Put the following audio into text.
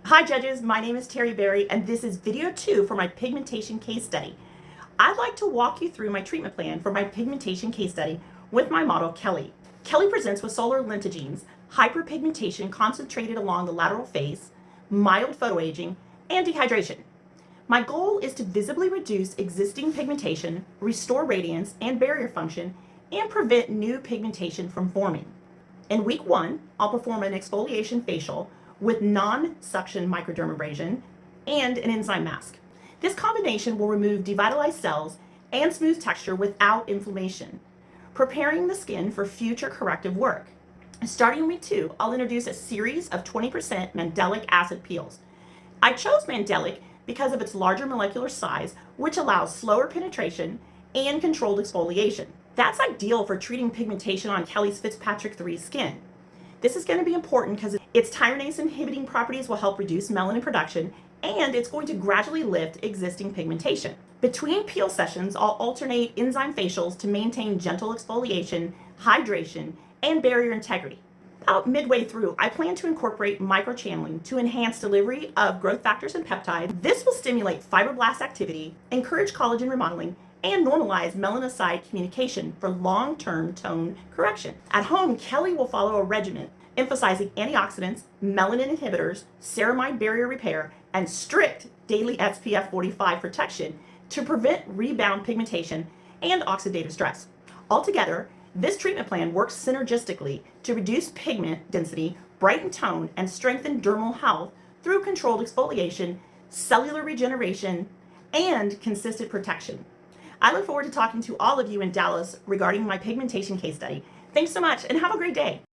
Hi judges, my name is Terri Berry and this is video 2 for my pigmentation case study. I'd like to walk you through my treatment plan for my pigmentation case study with my model Kelly. Kelly presents with solar lentigines, hyperpigmentation concentrated along the lateral face, mild photoaging, and dehydration. My goal is to visibly reduce existing pigmentation, restore radiance and barrier function, and prevent new pigmentation from forming. In week 1, I'll perform an exfoliation facial with non-suction microdermabrasion and an enzyme mask. This combination will remove devitalized cells and smooth texture without inflammation, preparing the skin for future corrective work. Starting in week 2, I'll introduce a series of 20% mandelic acid peels. I chose mandelic because of its larger molecular size, which allows slower penetration and controlled exfoliation. That's ideal for treating pigmentation on Kelly's Fitzpatrick 3 skin. This is going to be important because its tyranase inhibiting properties will help reduce melanin production, and it's going to gradually lift existing pigmentation. Between peel sessions, I'll alternate enzyme facials to maintain gentle exfoliation, hydration, and barrier integrity. About midway through, I plan to incorporate microchanneling to enhance delivery of growth factors and peptides. This will stimulate fibroblast activity, encourage collagen remodeling, and normalize melanocyte communication for long-term tone correction. At home, Kelly will follow a regimen emphasizing antioxidants, melanin inhibitors, ceramide barrier repair, and strict daily SPF 45 protection to prevent rebound pigmentation and oxidative stress. Altogether, this treatment plan works synergistically to reduce pigment density, brighten tone, and strengthen dermal health through controlled exfoliation, cellular regeneration, and consistent protection. I look forward to talking to all of you in Dallas regarding my pigmentation case study. Thanks so much and have a great day.